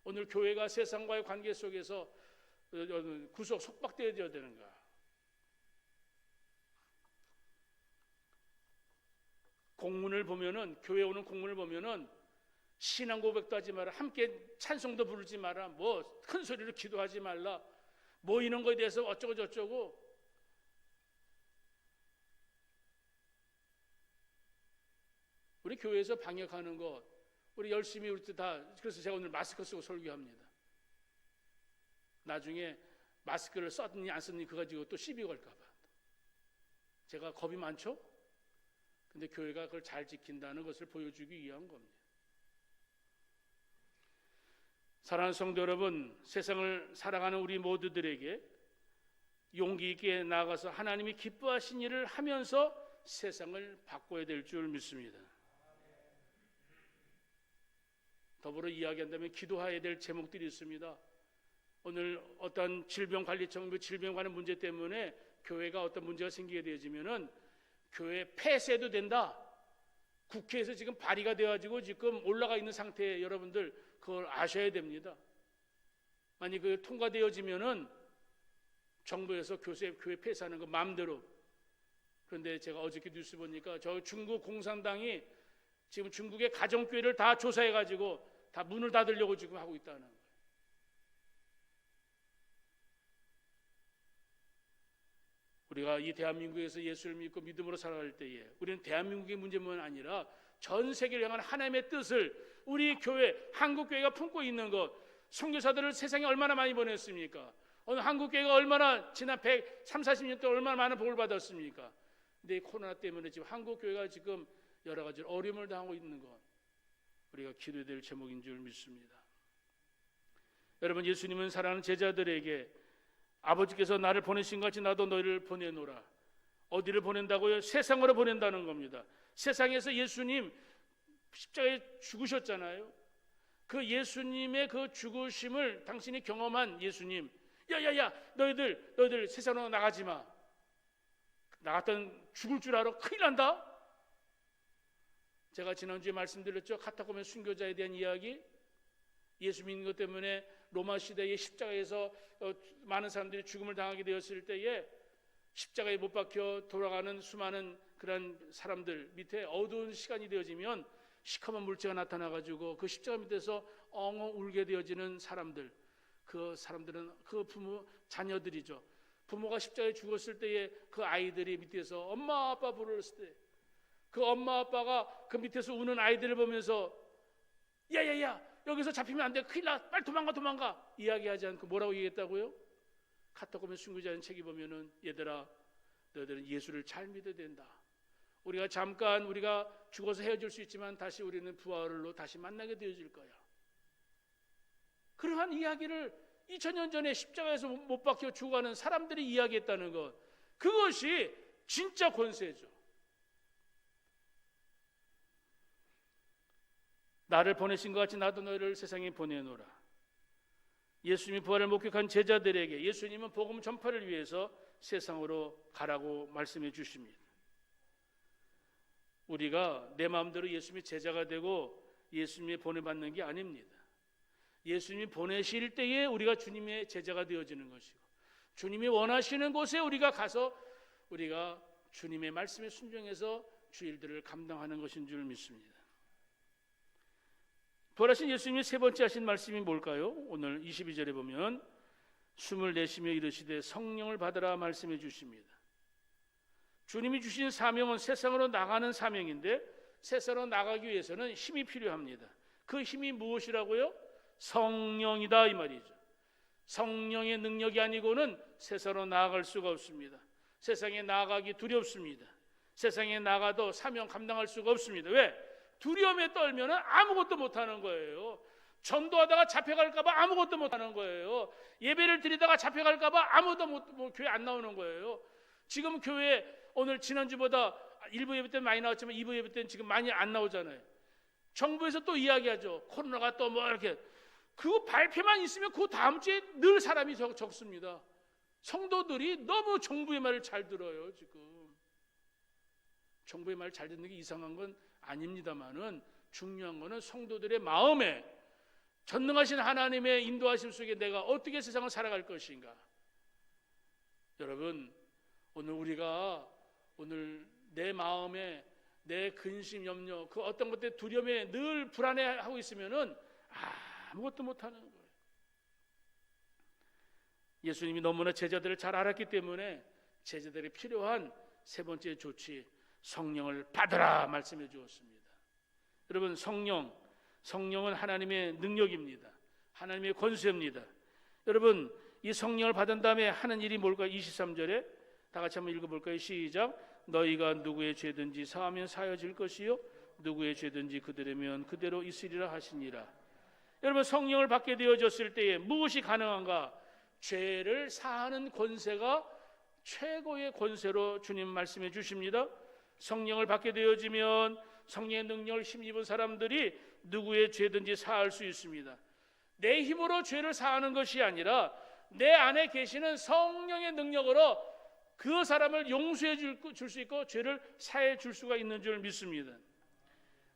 오늘 교회가 세상과의 관계 속에서 구속 속박되어야 되는가? 공문을 보면은, 교회 오는 공문을 보면은 신앙 고백도 하지 마라, 함께 찬송도 부르지 마라, 큰 소리로 기도하지 말라, 이런 거에 대해서 어쩌고 저쩌고. 우리 교회에서 방역하는 것, 우리 열심히 우리 다, 그래서 제가 오늘 마스크 쓰고 설교합니다. 나중에 마스크를 썼니 안 썼니 그거 가지고 또 시비 걸까 봐. 제가 겁이 많죠? 근데 교회가 그걸 잘 지킨다는 것을 보여주기 위한 겁니다. 사랑하는 성도 여러분, 세상을 살아가는 우리 모두들에게 용기 있게 나아가서 하나님이 기뻐하신 일을 하면서 세상을 바꿔야 될 줄 믿습니다. 더불어 이야기한다면 기도해야 될 제목들이 있습니다. 오늘 어떤 질병관리청, 질병 관련 문제 때문에 교회가 어떤 문제가 생기게 되어지면은 교회 폐쇄도 된다. 국회에서 지금 발의가 되어가지고 지금 올라가 있는 상태에 여러분들 그걸 아셔야 됩니다. 만약 그 통과되어지면은 정부에서 교회 폐쇄하는 거 마음대로. 그런데 제가 어저께 뉴스 보니까 저 중국 공산당이 지금 중국의 가정교회를 다 조사해가지고 다 문을 닫으려고 지금 하고 있다는 거예요. 우리가 이 대한민국에서 예수를 믿고 믿음으로 살아갈 때에 우리는 대한민국의 문제만 아니라 전 세계를 향한 하나님의 뜻을 우리 교회, 한국교회가 품고 있는 것, 선교사들을 세상에 얼마나 많이 보냈습니까? 오늘 한국교회가 얼마나 지난 130, 40년 동안 얼마나 많은 복을 받았습니까? 근데 코로나 때문에 지금 한국교회가 지금 여러 가지 어려움을 당하고 있는 것, 우리가 기도해야 될 제목인 줄 믿습니다. 여러분, 예수님은 사랑하는 제자들에게 아버지께서 나를 보내신 것 같이 나도 너희를 보내노라. 어디를 보낸다고요? 세상으로 보낸다는 겁니다. 세상에서 예수님 십자가에 죽으셨잖아요. 그 예수님의 그 죽으심을 당신이 경험한 예수님, 야야야, 너희들 세상으로 나가지 마. 나갔던 죽을 줄 알아? 큰일 난다. 제가 지난주에 말씀드렸죠. 카타콤의 순교자에 대한 이야기. 예수 믿는 것 때문에 로마 시대의 십자가에서 많은 사람들이 죽음을 당하게 되었을 때에 십자가에 못 박혀 돌아가는 수많은 그런 사람들 밑에 어두운 시간이 되어지면 시커먼 물체가 나타나가지고 그 십자가 밑에서 엉엉 울게 되어지는 사람들, 그 사람들은 그 부모, 자녀들이죠. 부모가 십자가에 죽었을 때에 그 아이들이 밑에서 엄마 아빠 부르었을 때 그 엄마 아빠가 그 밑에서 우는 아이들을 보면서 야야야, 여기서 잡히면 안 돼, 큰일 나, 빨리 도망가 이야기하지 않고 뭐라고 얘기했다고요? 카타콤의 순교자는 책이 보면은, 얘들아, 너희들은 예수를 잘 믿어야 된다. 우리가 잠깐 우리가 죽어서 헤어질 수 있지만 다시 우리는 부활로 다시 만나게 되어질 거야. 그러한 이야기를 2000년 전에 십자가에서 못 박혀 죽어가는 사람들이 이야기했다는 것, 그것이 진짜 권세죠. 나를 보내신 것 같이 나도 너희를 세상에 보내노라. 예수님이 부활을 목격한 제자들에게 예수님은 복음 전파를 위해서 세상으로 가라고 말씀해 주십니다. 우리가 내 마음대로 예수님의 제자가 되고 예수님이 보내받는 게 아닙니다. 예수님이 보내실 때에 우리가 주님의 제자가 되어지는 것이고, 주님이 원하시는 곳에 우리가 가서 우리가 주님의 말씀에 순종해서 주일들을 감당하는 것인 줄 믿습니다. 부활하신 예수님이 세 번째 하신 말씀이 뭘까요? 오늘 22절에 보면 숨을 내쉬며 이르시되 성령을 받으라 말씀해 주십니다. 주님이 주신 사명은 세상으로 나가는 사명인데 세상으로 나가기 위해서는 힘이 필요합니다. 그 힘이 무엇이라고요? 성령이다 이 말이죠. 성령의 능력이 아니고는 세상으로 나아갈 수가 없습니다. 세상에 나아가기 두렵습니다. 세상에 나가도 사명 감당할 수가 없습니다. 왜? 두려움에 떨면 아무것도 못하는 거예요. 전도하다가 잡혀갈까 봐 아무것도 못하는 거예요. 예배를 드리다가 잡혀갈까 봐 아무도 교회 안 나오는 거예요. 지금 교회 오늘 지난주보다 1부 예배 때는 많이 나왔지만 2부 예배 때는 지금 많이 안 나오잖아요. 정부에서 또 이야기하죠. 코로나가 또 뭐 이렇게 그 발표만 있으면 그 다음 주에 늘 사람이 적습니다. 성도들이 너무 정부의 말을 잘 들어요. 지금 정부의 말을 잘 듣는 게 이상한 건 아닙니다만은 중요한 거는 성도들의 마음에 전능하신 하나님의 인도하심 속에 내가 어떻게 세상을 살아갈 것인가. 여러분 오늘 우리가 내 마음에 내 근심 염려 그 어떤 것 때문에 두려움에 늘 불안해하고 있으면은 아무것도 못하는 거예요. 예수님이 너무나 제자들을 잘 알았기 때문에 제자들이 필요한 세 번째 조치 성령을 받으라 말씀해 주었습니다. 여러분 성령은 하나님의 능력입니다. 하나님의 권세입니다. 여러분 이 성령을 받은 다음에 하는 일이 뭘까요? 23절에 다 같이 한번 읽어볼까요? 시작. 너희가 누구의 죄든지 사하면 사여질 것이요 누구의 죄든지 그대로면 그대로 있으리라 하시니라. 여러분 성령을 받게 되어졌을 때에 무엇이 가능한가? 죄를 사하는 권세가 최고의 권세로 주님 말씀해 주십니다. 성령을 받게 되어지면 성령의 능력을 힘입은 사람들이 누구의 죄든지 사할 수 있습니다. 내 힘으로 죄를 사하는 것이 아니라 내 안에 계시는 성령의 능력으로 그 사람을 용서해 줄 수 있고 죄를 사해 줄 수가 있는 줄 믿습니다.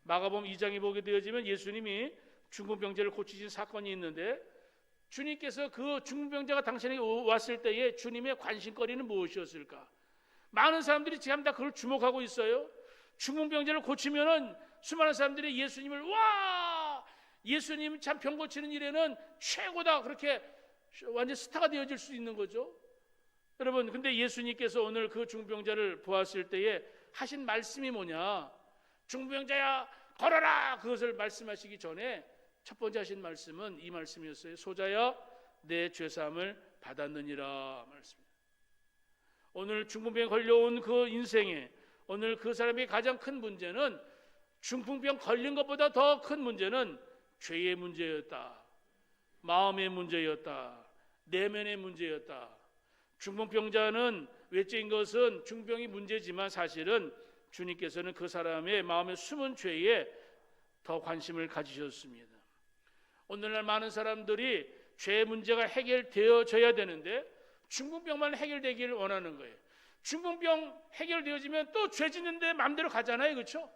마가복음 2장에 보게 되어지면 예수님이 중풍병자를 고치신 사건이 있는데 주님께서 그 중풍병자가 당신에게 왔을 때에 주님의 관심거리는 무엇이었을까? 많은 사람들이 지금 다 그걸 주목하고 있어요. 중풍병자를 고치면은 수많은 사람들이 예수님을 와 예수님 참 병 고치는 일에는 최고다 그렇게 완전 스타가 되어질 수 있는 거죠. 여러분 근데 예수님께서 오늘 그 중풍병자를 보았을 때에 하신 말씀이 뭐냐? 중풍병자야 걸어라 그것을 말씀하시기 전에 첫 번째 하신 말씀은 이 말씀이었어요. 소자야 내 죄사함을 받았느니라 말씀입니다. 오늘 중풍병에 걸려온 그 인생에 오늘 그 사람의 가장 큰 문제는 중풍병 걸린 것보다 더 큰 문제는 죄의 문제였다. 마음의 문제였다. 내면의 문제였다. 중풍병자는 외적인 것은 중풍병이 문제지만 사실은 주님께서는 그 사람의 마음의 숨은 죄에 더 관심을 가지셨습니다. 오늘날 많은 사람들이 죄 문제가 해결되어져야 되는데 중풍병만 해결되기를 원하는 거예요. 중풍병 해결되어지면 또 죄 짓는데 마음대로 가잖아요. 그렇죠?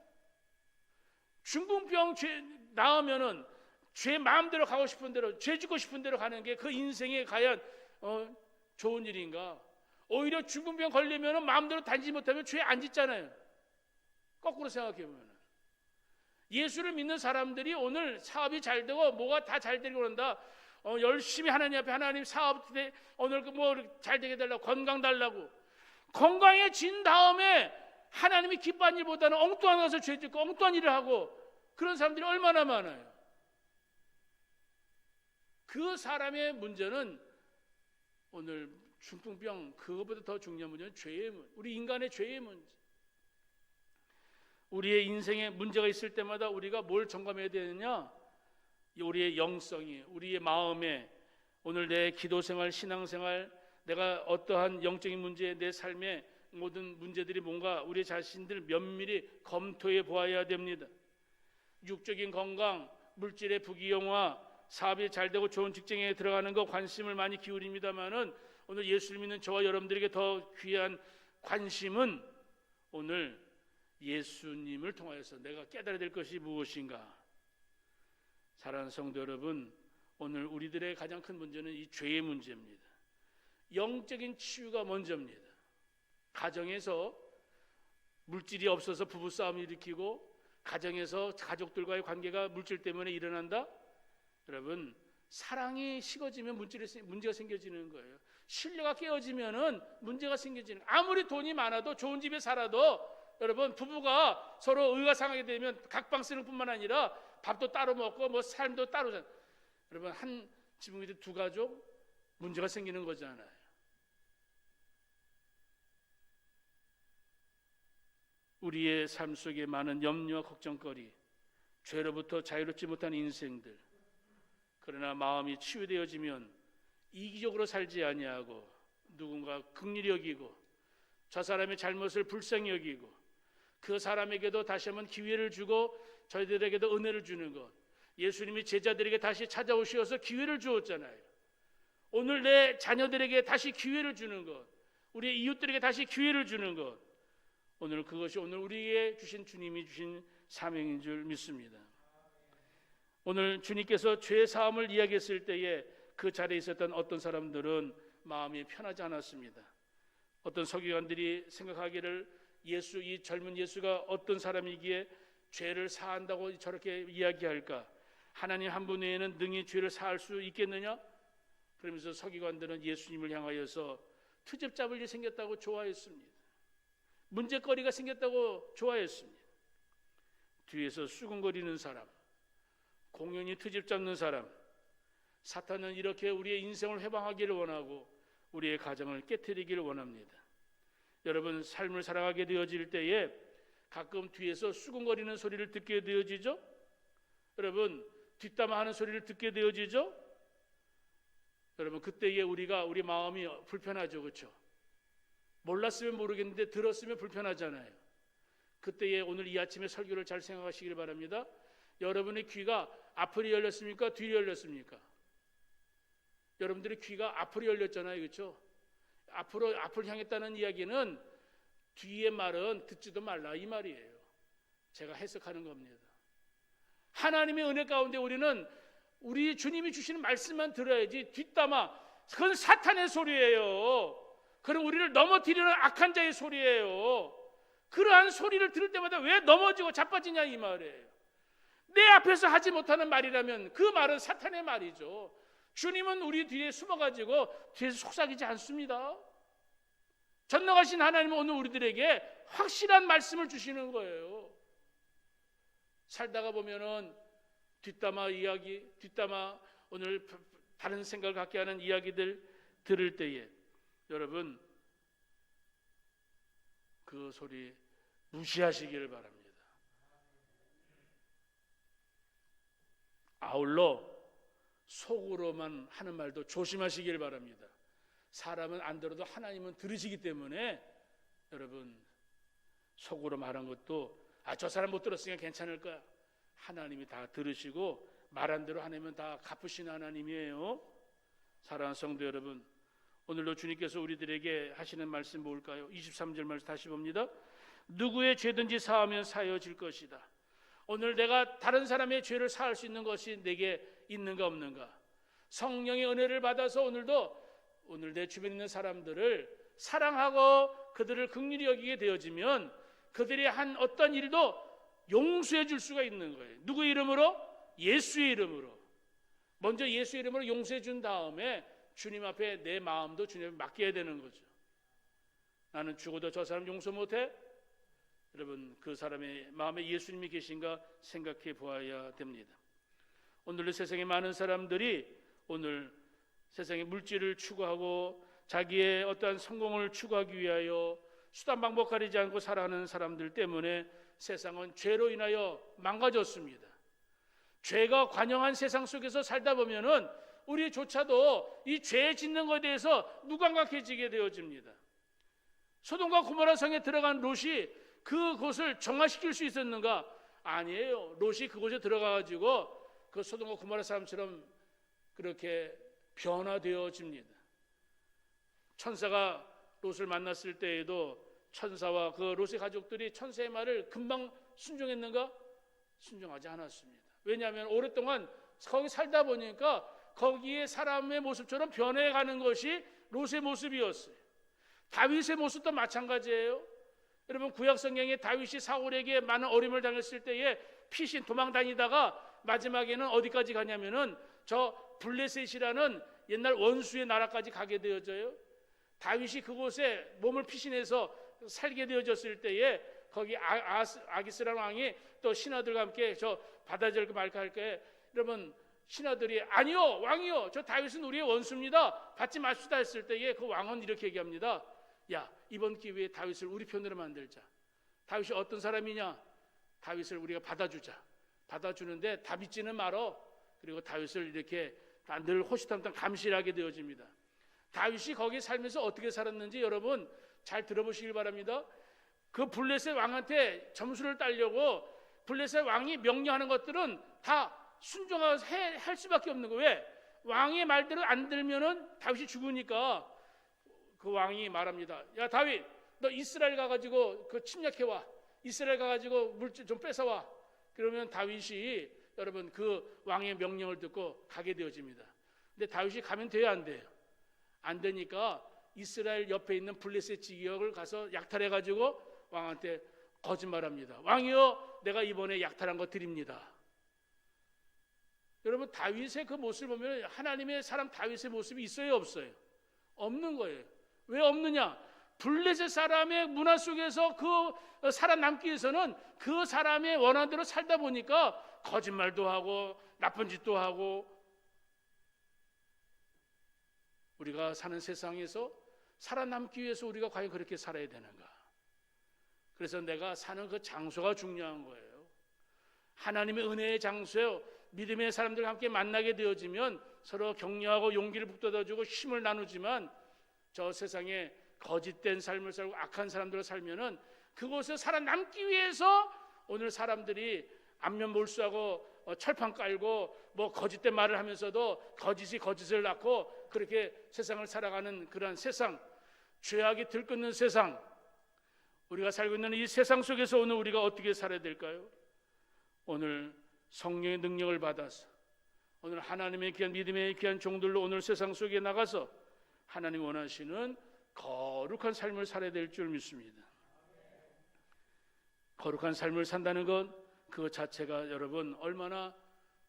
중풍병 죄 나으면은 죄 마음대로 가고 싶은 대로 죄 짓고 싶은 대로 가는 게 그 인생에 과연 좋은 일인가? 오히려 중풍병 걸리면은 마음대로 다니지 못하면 죄 안 짓잖아요. 거꾸로 생각해 보면 예수를 믿는 사람들이 오늘 사업이 잘 되고 뭐가 다 잘 되고 그런다. 열심히 하나님 앞에 하나님 사업 때 오늘 뭐 잘 되게 달라고 건강 달라고 건강해진 다음에 하나님이 기뻐하는 일보다는 엉뚱한 것을 죄 짓고 엉뚱한 일을 하고 그런 사람들이 얼마나 많아요. 그 사람의 문제는 오늘 중풍병 그것보다 더 중요한 문제는 죄의 문제, 우리 인간의 죄의 문제. 우리의 인생에 문제가 있을 때마다 우리가 뭘 점검해야 되느냐? 우리의 영성이, 우리의 마음에 오늘 내 기도생활, 신앙생활, 내가 어떠한 영적인 문제, 내 삶의 모든 문제들이 뭔가 우리 자신들 면밀히 검토해 보아야 됩니다. 육적인 건강, 물질의 부귀영화, 사업이 잘 되고 좋은 직장에 들어가는 거 관심을 많이 기울입니다만은 오늘 예수를 믿는 저와 여러분들에게 더 귀한 관심은 오늘 예수님을 통하여서 내가 깨달아야 될 것이 무엇인가? 사랑하는 성도 여러분, 오늘 우리들의 가장 큰 문제는 이 죄의 문제입니다. 영적인 치유가 먼저입니다. 가정에서 물질이 없어서 부부싸움을 일으키고 가정에서 가족들과의 관계가 물질 때문에 일어난다? 여러분, 사랑이 식어지면 문제가 생겨지는 거예요. 신뢰가 깨어지면은 문제가 생겨지는 거예요. 아무리 돈이 많아도 좋은 집에 살아도 여러분, 부부가 서로 의가 상하게 되면 각방 쓰는 뿐만 아니라 밥도 따로 먹고 뭐 삶도 따로 살. 여러분, 한 지붕 밑에 두 가족 문제가 생기는 거잖아요. 우리의 삶 속에 많은 염려와 걱정거리, 죄로부터 자유롭지 못한 인생들. 그러나 마음이 치유되어지면 이기적으로 살지 아니하고 누군가 긍휼히 여기고 저 사람의 잘못을 불쌍히 여기고 그 사람에게도 다시 한번 기회를 주고 저희들에게도 은혜를 주는 것. 예수님이 제자들에게 다시 찾아오셔서 기회를 주었잖아요. 오늘 내 자녀들에게 다시 기회를 주는 것, 우리의 이웃들에게 다시 기회를 주는 것. 오늘 그것이 오늘 우리에게 주신 주님이 주신 사명인 줄 믿습니다. 오늘 주님께서 죄 사함을 이야기했을 때에 그 자리에 있었던 어떤 사람들은 마음이 편하지 않았습니다. 어떤 서기관들이 생각하기를 이 젊은 예수가 어떤 사람이기에 죄를 사한다고 저렇게 이야기할까? 하나님 한 분 외에는 능히 죄를 사할 수 있겠느냐? 그러면서 서기관들은 예수님을 향하여서 트집 잡을 일이 생겼다고 좋아했습니다. 문제거리가 생겼다고 좋아했습니다. 뒤에서 수군거리는 사람, 공연히 트집 잡는 사람, 사탄은 이렇게 우리의 인생을 회방하기를 원하고 우리의 가정을 깨트리기를 원합니다. 여러분, 삶을 살아가게 되어질 때에 가끔 뒤에서 수군거리는 소리를 듣게 되어지죠? 여러분, 뒷담화하는 소리를 듣게 되어지죠? 여러분, 그때에 우리 마음이 불편하죠, 그렇죠? 몰랐으면 모르겠는데 들었으면 불편하잖아요. 그때에 오늘 이 아침에 설교를 잘 생각하시길 바랍니다. 여러분의 귀가 앞으로 열렸습니까? 뒤로 열렸습니까? 여러분들의 귀가 앞으로 열렸잖아요, 그렇죠? 앞을 향했다는 이야기는 뒤의 말은 듣지도 말라 이 말이에요. 제가 해석하는 겁니다. 하나님의 은혜 가운데 우리는 우리 주님이 주시는 말씀만 들어야지 뒷담화, 그건 사탄의 소리예요. 그럼 우리를 넘어뜨리는 악한 자의 소리예요. 그러한 소리를 들을 때마다 왜 넘어지고 자빠지냐 이 말이에요. 내 앞에서 하지 못하는 말이라면 그 말은 사탄의 말이죠. 주님은 우리 뒤에 숨어가지고 뒤에서 속삭이지 않습니다. 전능하신 하나님은 오늘 우리들에게 확실한 말씀을 주시는 거예요. 살다가 보면은 뒷담화 이야기, 오늘 다른 생각을 갖게 하는 이야기들 들을 때에 여러분 그 소리 무시하시기를 바랍니다. 아울러 속으로만 하는 말도 조심하시길 바랍니다. 사람은 안 들어도 하나님은 들으시기 때문에 여러분 속으로 말한 것도 저 사람 못 들었으니까 괜찮을 거야. 하나님이 다 들으시고 말한 대로 하나님은 다 갚으시는 하나님이에요. 사랑하는 성도 여러분, 오늘도 주님께서 우리들에게 하시는 말씀 뭘까요? 23절 말씀 다시 봅니다. 누구의 죄든지 사하면 사여질 것이다. 오늘 내가 다른 사람의 죄를 사할 수 있는 것이 내게 있는가 없는가? 성령의 은혜를 받아서 오늘 내 주변에 있는 사람들을 사랑하고 그들을 긍휼히 여기게 되어지면 그들이 한 어떤 일도 용서해 줄 수가 있는 거예요. 누구의 이름으로? 예수의 이름으로. 먼저 예수의 이름으로 용서해 준 다음에 주님 앞에 내 마음도 주님 앞에 맡겨야 되는 거죠. 나는 죽어도 저 사람 용서 못해? 여러분, 그 사람의 마음에 예수님이 계신가 생각해 보아야 됩니다. 오늘 세상에 많은 사람들이 오늘 세상의 물질을 추구하고 자기의 어떠한 성공을 추구하기 위하여 수단 방법 가리지 않고 살아가는 사람들 때문에 세상은 죄로 인하여 망가졌습니다. 죄가 관영한 세상 속에서 살다 보면은 우리조차도 이 죄 짓는 것에 대해서 무감각해지게 되어집니다. 소돔과 고모라 성에 들어간 롯이 그곳을 정화시킬 수 있었는가? 아니에요. 롯이 그곳에 들어가가지고 그 소돔과 고모라 사람처럼 그렇게 변화되어집니다. 천사가 롯을 만났을 때에도 천사와 그 롯의 가족들이 천사의 말을 금방 순종했는가? 순종하지 않았습니다. 왜냐하면 오랫동안 거기 살다 보니까 거기에 사람의 모습처럼 변해가는 것이 롯의 모습이었어요. 다윗의 모습도 마찬가지예요. 여러분 구약 성경에 다윗이 사울에게 많은 어려움을 당했을 때에 피신 도망 다니다가 마지막에는 어디까지 가냐면은 저 블레셋이라는 옛날 원수의 나라까지 가게 되어져요. 다윗이 그곳에 몸을 피신해서 살게 되어졌을 때에 거기 아기스라는 왕이 또 신하들과 함께 저 받아들일까 말까 할 때 여러분 신하들이 아니요 왕이요 저 다윗은 우리의 원수입니다 받지 맙시다 했을 때에 그 왕은 이렇게 얘기합니다. 야 이번 기회에 다윗을 우리 편으로 만들자. 다윗이 어떤 사람이냐? 다윗을 우리가 받아주자. 받아주는데 다 믿지는 말어. 그리고 다윗을 이렇게 늘 호시탐탐 감시하게 되어집니다. 다윗이 거기 살면서 어떻게 살았는지 여러분 잘 들어보시길 바랍니다. 그 블레셋 왕한테 점수를 따려고 블레셋 왕이 명령하는 것들은 다 순종하고 할 수밖에 없는 거예요. 왜? 왕의 말대로 안 들면은 다윗이 죽으니까 그 왕이 말합니다. 야 다윗 너 이스라엘 가가지고 그 침략해와. 이스라엘 가가지고 물질 좀 뺏어와. 그러면 다윗이 여러분 그 왕의 명령을 듣고 가게 되어집니다. 근데 다윗이 가면 돼요 안 돼요? 안 되니까 이스라엘 옆에 있는 블레셋 지역을 가서 약탈해가지고 왕한테 거짓말합니다. 왕이요 내가 이번에 약탈한 거 드립니다. 여러분 다윗의 그 모습을 보면 하나님의 사람 다윗의 모습이 있어요 없어요? 없는 거예요. 왜 없느냐? 블레셋 사람의 문화 속에서 그 살아남기 위해서는 그 사람의 원한대로 살다 보니까 거짓말도 하고 나쁜 짓도 하고 우리가 사는 세상에서 살아남기 위해서 우리가 과연 그렇게 살아야 되는가? 그래서 내가 사는 그 장소가 중요한 거예요. 하나님의 은혜의 장소요. 믿음의 사람들과 함께 만나게 되어지면 서로 격려하고 용기를 북돋아주고 힘을 나누지만 저 세상에 거짓된 삶을 살고 악한 사람들을 살면은 그곳에 살아남기 위해서 오늘 사람들이 안면 몰수하고 철판 깔고 뭐 거짓된 말을 하면서도 거짓이 거짓을 낳고 그렇게 세상을 살아가는 그런 세상, 죄악이 들끓는 세상, 우리가 살고 있는 이 세상 속에서 오늘 우리가 어떻게 살아야 될까요? 오늘 성령의 능력을 받아서 오늘 하나님의 귀한 믿음의 귀한 종들로 오늘 세상 속에 나가서 하나님 원하시는 거룩한 삶을 살아야 될 줄 믿습니다. 거룩한 삶을 산다는 것 그 자체가 여러분 얼마나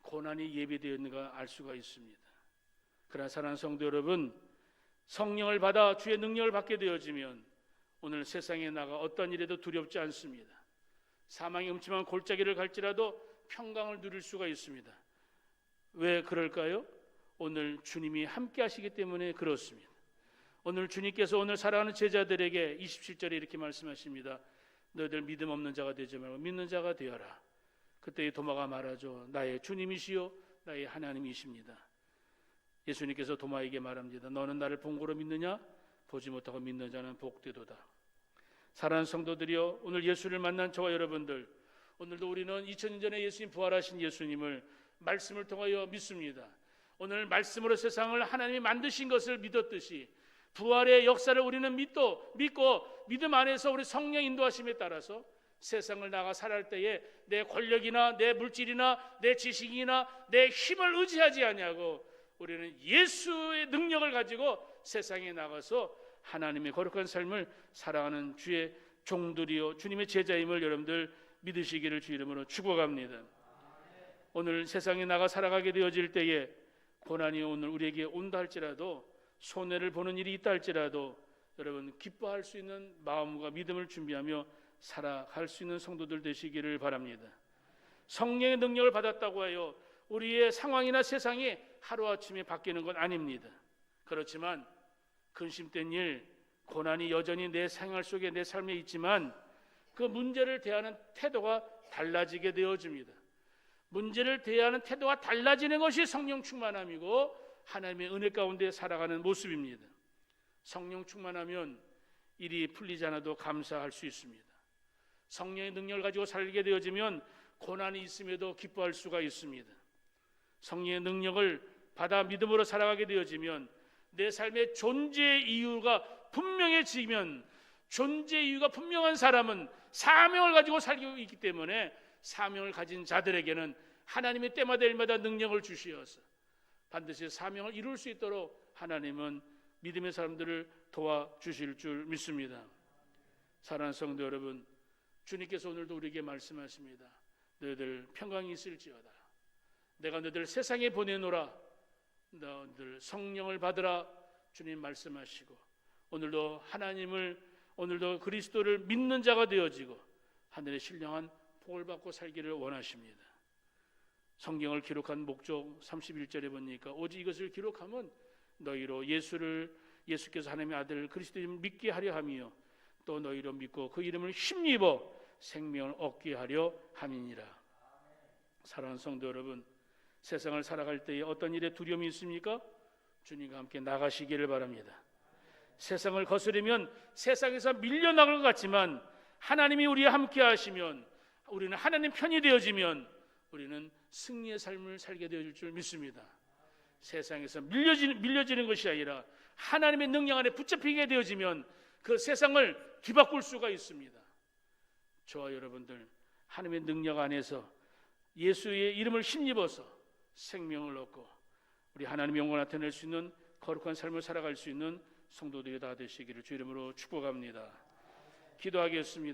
고난이 예비되어 있는가 알 수가 있습니다. 그러나 사랑하는 성도 여러분, 성령을 받아 주의 능력을 받게 되어지면 오늘 세상에 나가 어떤 일에도 두렵지 않습니다. 사망의 음침한 골짜기를 갈지라도 평강을 누릴 수가 있습니다. 왜 그럴까요? 오늘 주님이 함께 하시기 때문에 그렇습니다. 오늘 주님께서 오늘 사랑하는 제자들에게 27절에 이렇게 말씀하십니다. 너희들 믿음 없는 자가 되지 말고 믿는 자가 되어라. 그때 도마가 말하죠. 나의 주님이시요 나의 하나님이십니다. 예수님께서 도마에게 말합니다. 너는 나를 본 거로 믿느냐? 보지 못하고 믿는 자는 복되도다. 사랑하는 성도들이여, 오늘 예수를 만난 저와 여러분들, 오늘도 우리는 2000년 전에 예수님 부활하신 예수님을 말씀을 통하여 믿습니다. 오늘 말씀으로 세상을 하나님이 만드신 것을 믿었듯이 부활의 역사를 우리는 믿고 믿음 안에서 우리 성령 인도하심에 따라서 세상을 나가 살아갈 때에 내 권력이나 내 물질이나 내 지식이나 내 힘을 의지하지 아니하고 우리는 예수의 능력을 가지고 세상에 나가서 하나님의 거룩한 삶을 살아가는 주의 종들이요 주님의 제자임을 여러분들 믿으시기를 주 이름으로 축복합니다. 오늘 세상에 나가 살아가게 되어질 때에 고난이 오늘 우리에게 온다 할지라도 손해를 보는 일이 있다 할지라도 여러분 기뻐할 수 있는 마음과 믿음을 준비하며 살아갈 수 있는 성도들 되시기를 바랍니다. 성령의 능력을 받았다고 하여 우리의 상황이나 세상이 하루아침에 바뀌는 건 아닙니다. 그렇지만 근심된 일, 고난이 여전히 내 생활 속에 내 삶에 있지만 그 문제를 대하는 태도가 달라지게 되어집니다. 문제를 대하는 태도가 달라지는 것이 성령 충만함이고 하나님의 은혜 가운데 살아가는 모습입니다. 성령 충만하면 일이 풀리지 않아도 감사할 수 있습니다. 성령의 능력을 가지고 살게 되어지면 고난이 있음에도 기뻐할 수가 있습니다. 성령의 능력을 받아 믿음으로 살아가게 되어지면 내 삶의 존재의 이유가 분명해지면 존재 이유가 분명한 사람은 사명을 가지고 살고 있기 때문에 사명을 가진 자들에게는 하나님이 때마다 일마다 능력을 주시어서 반드시 사명을 이룰 수 있도록 하나님은 믿음의 사람들을 도와주실 줄 믿습니다. 사랑하는 성도 여러분, 주님께서 오늘도 우리에게 말씀하십니다. 너희들 평강이 있을지어다. 내가 너희들 세상에 보내노라. 너희들 성령을 받으라. 주님 말씀하시고, 오늘도 오늘도 그리스도를 믿는 자가 되어지고 하늘의 신령한 복을 받고 살기를 원하십니다. 성경을 기록한 목적 31절에 보니까 오직 이것을 기록하면 너희로 예수께서 하나님의 아들 그리스도를 믿게 하려 하며 또 너희로 믿고 그 이름을 힘입어 생명을 얻게 하려 함이니라. 사랑하는 성도 여러분, 세상을 살아갈 때에 어떤 일에 두려움이 있습니까? 주님과 함께 나가시기를 바랍니다. 세상을 거스르면 세상에서 밀려나갈 것 같지만 하나님이 우리와 함께 하시면, 우리는 하나님 편이 되어지면 우리는 승리의 삶을 살게 되어질 줄 믿습니다. 세상에서 밀려지는 것이 아니라 하나님의 능력 안에 붙잡히게 되어지면 그 세상을 뒤바꿀 수가 있습니다. 저와 여러분들 하나님의 능력 안에서 예수의 이름을 힘입어서 생명을 얻고 우리 하나님의 영광을 나타낼 수 있는 거룩한 삶을 살아갈 수 있는 성도들이 다 되시기를 주 이름으로 축복합니다. 기도하겠습니다.